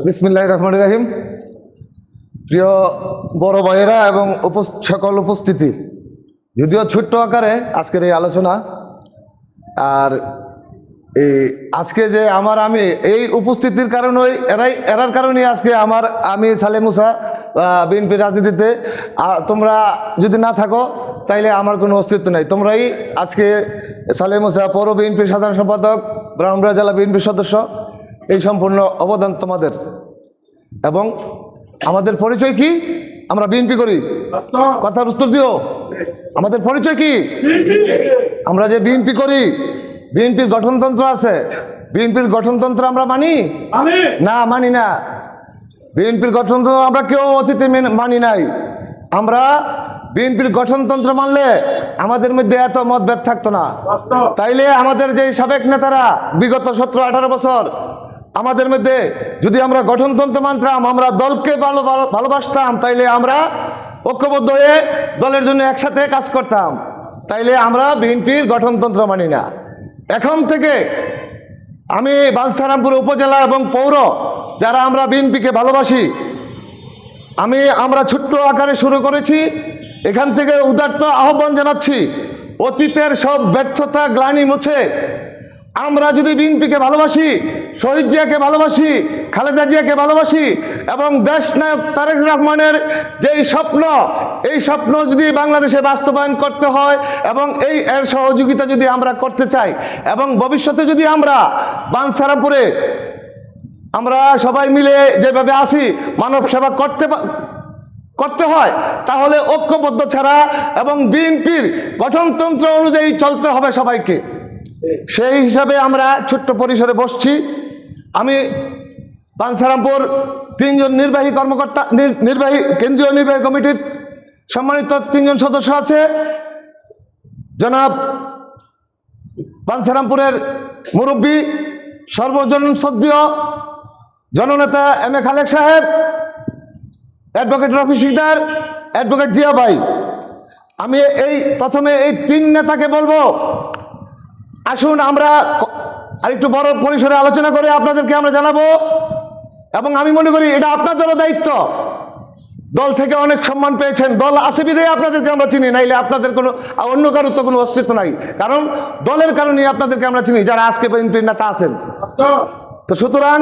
বিসমিল্লাহির রহমানির রহিম। প্রিয় বড় ভাইয়েরা এবং সকল উপস্থিতি, যদিও ছোট্ট আকারে আজকের এই আলোচনা, আর এই আজকে যে আমি এই উপস্থিতির কারণেই এরার কারণেই আজকে আমি সালেহ মুসা বিএনপি রাজনীতিতে, তোমরা যদি না থাকো তাইলে আমার কোনো অস্তিত্ব নেই। তোমরাই আজকে সালেহ মুসা পৌর বিএনপির সাধারণ সম্পাদক, ব্রাহ্মণবাড়িয়া জেলা বিএনপির সদস্য, এই সম্পূর্ণ অবদান তোমাদের। এবং আমাদের পরিচয় কি? আমরা বিএনপি করি। কথার উত্তর দিও, আমাদের পরিচয় কি? আমরা যে বিএনপি করি, বিএনপির গঠনতন্ত্র আছে, বিএনপির গঠনতন্ত্র আমরা মানি না? মানি না। বিএনপির গঠনতন্ত্র আমরা কেউ অতীতে মানি নাই। আমরা বিএনপির গঠনতন্ত্র মানলে আমাদের মধ্যে এত মতভেদ থাকতো না। তাইলে আমাদের যে সাবেক নেতারা বিগত 17-18 বছর আমাদের মধ্যে যদি আমরা গঠনতন্ত্র মানতাম, আমরা দলকে ভালোবাসতাম, তাইলে আমরা ঐক্যবদ্ধ হয়ে দলের জন্য একসাথে কাজ করতাম। তাইলে আমরা বিএনপির গঠনতন্ত্র মানি না। এখন থেকে আমি বাঞ্ছারামপুর উপজেলা এবং পৌর যারা আমরা বিএনপিকে ভালোবাসি, আমরা ছোট্ট আকারে শুরু করেছি। এখান থেকে উদারত আহ্বান জানাচ্ছি, অতীতের সব ব্যর্থতা গ্লানি মুছে আমরা যদি বিএনপিকে ভালোবাসি, শহীদ জিয়াকে ভালোবাসি, খালেদা জিয়াকে ভালোবাসি এবং দেশ নায়ক তারেক রহমানের যেই স্বপ্ন, এই স্বপ্ন যদি বাংলাদেশে বাস্তবায়ন করতে হয় এবং এর সহযোগিতা যদি আমরা করতে চাই এবং ভবিষ্যতে যদি আমরা বাঞ্ছারামপুরে আমরা সবাই মিলে যেভাবে আসি মানব সেবা করতে হয়, তাহলে ঐক্যবদ্ধ ছাড়া এবং বিএনপির গঠনতন্ত্র অনুযায়ী চলতে হবে সবাইকে। সেই হিসাবে আমরা ছোট্ট পরিসরে বসছি। আমি বাঞ্ছারামপুর 3 জন নির্বাহী কর্মকর্তা, কেন্দ্রীয় নির্বাহী কমিটির সম্মানিত 3 জন সদস্য আছে। জনাব বাঞ্ছারামপুরের মুরব্বী, সর্বজন শ্রদ্ধেয় জননেতা এম এ খালেক সাহেব, অ্যাডভোকেট রফি শিকদার, অ্যাডভোকেট জিয়া ভাই। আমি প্রথমে এই 3 নেতাকে বলবো, আসুন আমরা আরেকটু বড় পরিসরে আলোচনা করে আপনাদেরকে আমরা জানাবো। এবং আমি মনে করি এটা আপনাদেরও দায়িত্ব। দল থেকে অনেক সম্মান পেয়েছেন, দল আছে বিধেই আপনাদেরকে আমরা চিনি, নাইলে আপনাদের কোনো অন্য কারোর তো কোনো অস্তিত্ব নাই। কারণ দলের কারণেই আপনাদেরকে আমরা চিনি, যারা আজকে বিএনপির নেতা আছেন। তো সুতরাং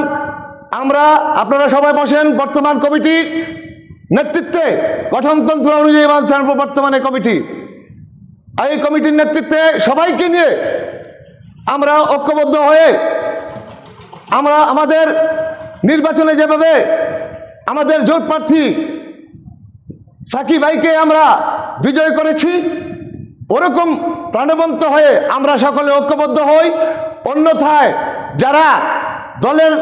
আপনারা সবাই বসেন। বর্তমান কমিটির নেতৃত্বে, গঠনতন্ত্র অনুযায়ী বর্তমানে কমিটি, এই কমিটির নেতৃত্বে সবাইকে নিয়ে আমরা ঐক্যবদ্ধ হয়ে আমরা আমাদের নির্বাচনে যেভাবে আমাদের জোট প্রার্থী সাকিব ভাইকে আমরা বিজয় করেছি, ওরকম প্রাণবন্ত হয়ে আমরা সকলে ঐক্যবদ্ধ হই। অন্যথায় যারা দলের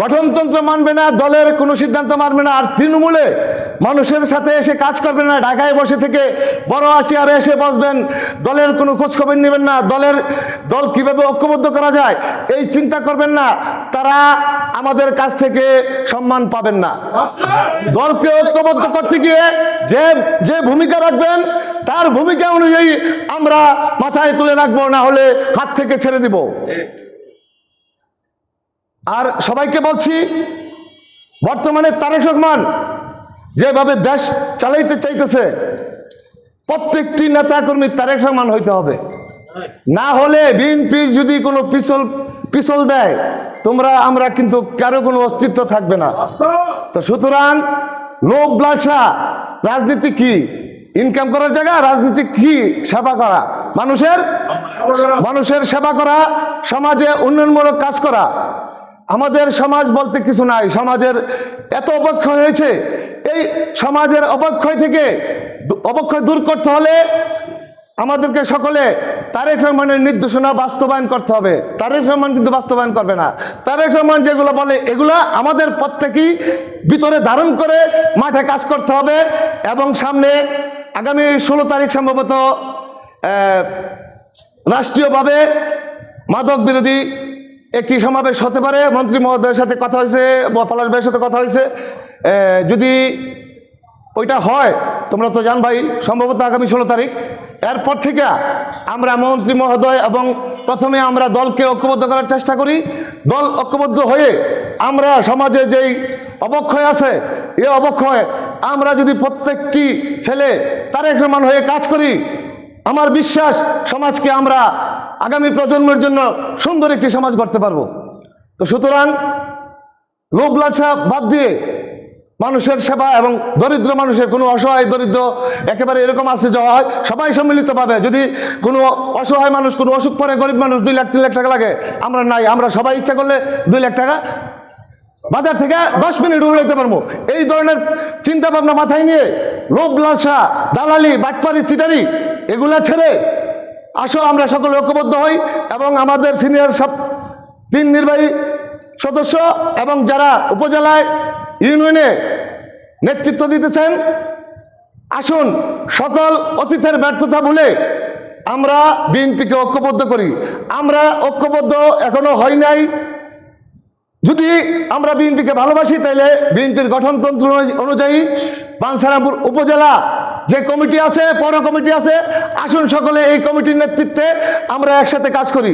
গঠনতন্ত্র মানবে না, দলের কোনো সিদ্ধান্ত মানবে না, আর তৃণমূলে মানুষের সাথে এসে কাজ করবে না, ঢাকায় বসে থেকে বড় চেয়ারে এসে বসবেন, দলের কোনো খোঁজখবর নেবেন না, দল কিভাবে ঐক্যবদ্ধ করা যায় এই চিন্তা করবেন না, তারা আমাদের কাছ থেকে সম্মান পাবেন না। দলকে ঐক্যবদ্ধ করতে গিয়ে যে ভূমিকা রাখবেন, তার ভূমিকা অনুযায়ী আমরা মাথায় তুলে রাখবো, না হলে হাত থেকে ছেড়ে দিব। আর সবাইকে বলছি, বর্তমানে তারেক রহমান যেভাবে দেশ চালাইতে চাইতেছে, প্রত্যেকটি নেতাকর্মী তারেক রহমান হইতে হবে। না হলে বিএনপি যদি কোনো পিছল দেয়, আমরা কিন্তু কারো কোনো অস্তিত্ব থাকবে না। তো সুতরাং লোভ লালসা, রাজনীতি কি? ইনকাম করার জায়গা। রাজনীতি কি? সেবা করা, মানুষের সেবা করা, সমাজে উন্নয়নমূলক কাজ করা। আমাদের সমাজ বলতে কিছু নাই, সমাজের এত অবক্ষয় হয়েছে। এই সমাজের অবক্ষয় দূর করতে হলে আমাদেরকে সকলে তারেক রহমানের নির্দেশনা বাস্তবায়ন করতে হবে। তারেক রহমান কিন্তু বাস্তবায়ন করবে না। তারেক রহমান যেগুলো বলে, এগুলো আমাদের প্রত্যেকেই ভিতরে ধারণ করে মাঠে কাজ করতে হবে। এবং সামনে আগামী 16 তারিখ সম্ভবত রাষ্ট্রীয়ভাবে মাদক বিরোধী একটি সমাবেশ হতে পারে। মন্ত্রী মহোদয়ের সাথে কথা হয়েছে, পলাশ ভাইয়ের সাথে কথা হয়েছে। যদি ওইটা হয়, তোমরা তো জানবাই, সম্ভবত আগামী 16 তারিখ। এরপর থেকে আমরা মন্ত্রী মহোদয় এবং প্রথমে আমরা দলকে ঐক্যবদ্ধ করার চেষ্টা করি। দল ঐক্যবদ্ধ হয়ে আমরা সমাজে যেই অবক্ষয় আছে, এই অবক্ষয় আমরা যদি প্রত্যেকটি ছেলে তারেক রহমান হয়ে কাজ করি, আমার বিশ্বাস সমাজকে আমরা আগামী প্রজন্মের জন্য সুন্দর একটি সমাজ গড়তে পারবো। তো সুতরাং লোভ লালসা বাদ দিয়ে মানুষের সেবা এবং দরিদ্র মানুষের, কোনো অসহায় দরিদ্র একেবারে এরকম আছে যে হয় সবাই সম্মিলিতভাবে, যদি কোনো অসহায় মানুষ কোনো অসুখ পরে, গরিব মানুষ 2 লাখ 3 লাখ টাকা লাগে, আমরা নাই, আমরা সবাই ইচ্ছা করলে 2 লাখ টাকা বাজার থেকে 10 মিনিট উড়াইতে পারবো। এই ধরনের চিন্তা ভাবনা মাথায় নিয়ে লোভ লালসা, দালালি, বাটপারি, চিটারি এগুলা ছেড়ে আসো আমরা সকলে ঐক্যবদ্ধ হই এবং আমাদের সিনিয়র সব 3 নির্বাহী সদস্য এবং যারা উপজেলায় ইউনিয়নে নেতৃত্ব দিতেছেন, আসুন সকল অতীতের ব্যর্থতা ভুলে আমরা বিএনপিকে ঐক্যবদ্ধ করি। আমরা ঐক্যবদ্ধ এখনো হয় নাই। যদি আমরা বিএনপিকে ভালোবাসি তাহলে বিএনপির গঠনতন্ত্র অনুযায়ী বাঞ্ছারামপুর উপজেলা যে কমিটি আছে, পৌর কমিটি আছে, আসুন সকলে এই কমিটির নেতৃত্বে আমরা একসাথে কাজ করি।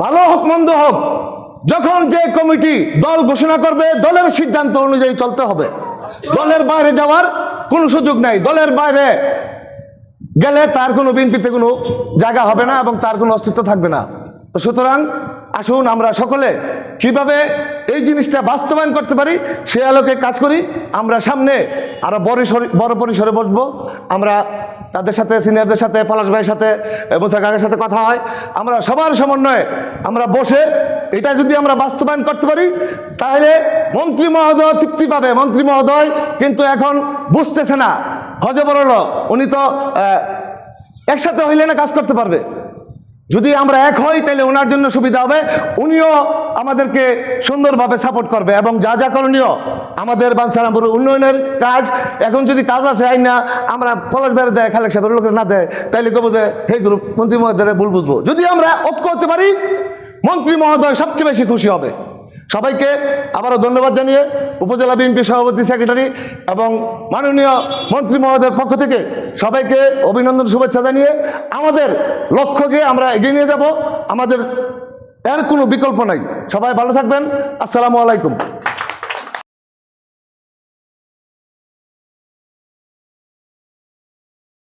ভালো হোক মন্দ হোক, যখন যে কমিটি দল ঘোষণা করবে দলের সিদ্ধান্ত অনুযায়ী চলতে হবে। দলের বাইরে যাওয়ার কোনো সুযোগ নাই। দলের বাইরে গেলে তার কোনো বিএনপিতে কোনো জায়গা হবে না এবং তার কোনো অস্তিত্ব থাকবে না। তো সুতরাং আসুন আমরা সকলে কিভাবে এই জিনিসটা বাস্তবায়ন করতে পারি সে আলোকে কাজ করি। আমরা সামনে আরো বড় পরিসরে বসবো। আমরা তাদের সাথে, সিনিয়রদের সাথে, পলাশ ভাইয়ের সাথে, মোসা কাকার সাথে কথা হয়। আমরা সবার সমন্বয়ে আমরা বসে এটা যদি আমরা বাস্তবায়ন করতে পারি তাহলে মন্ত্রী মহোদয় তৃপ্তি পাবে। মন্ত্রী মহোদয় কিন্তু এখন বুঝতেছে না, হজবরল, উনি তো একসাথে হইলে না কাজ করতে পারবে। যদি আমরা এক হই তাহলে ওনার জন্য সুবিধা হবে, উনিও আমাদেরকে সুন্দরভাবে সাপোর্ট করবে এবং যা যা করণীয় আমাদের বাঞ্ছারামপুর উন্নয়নের কাজ, এখন যদি কাজ আছে আই না আমরা পলাশ বেড়ে দেয়, খালেক সাহেবের লোকের না দেয়, তাইলে কবো যে হে গ্রুপ মন্ত্রী মহোদয়ের ভুল বুঝবো। যদি আমরা ঐক্য হতে পারি মন্ত্রী মহোদয় সবচেয়ে বেশি খুশি হবে। সবাইকে আবারও ধন্যবাদ জানিয়ে উপজেলা বিএনপি সভাপতি, সেক্রেটারি এবং মাননীয় মন্ত্রী মহোদয়ের পক্ষ থেকে সবাইকে অভিনন্দন, শুভেচ্ছা জানিয়ে আমাদের লক্ষ্যকে আমরা এগিয়ে নিয়ে যাব। আমাদের এর কোনো বিকল্প নাই। সবাই ভালো থাকবেন। আসসালামু আলাইকুম।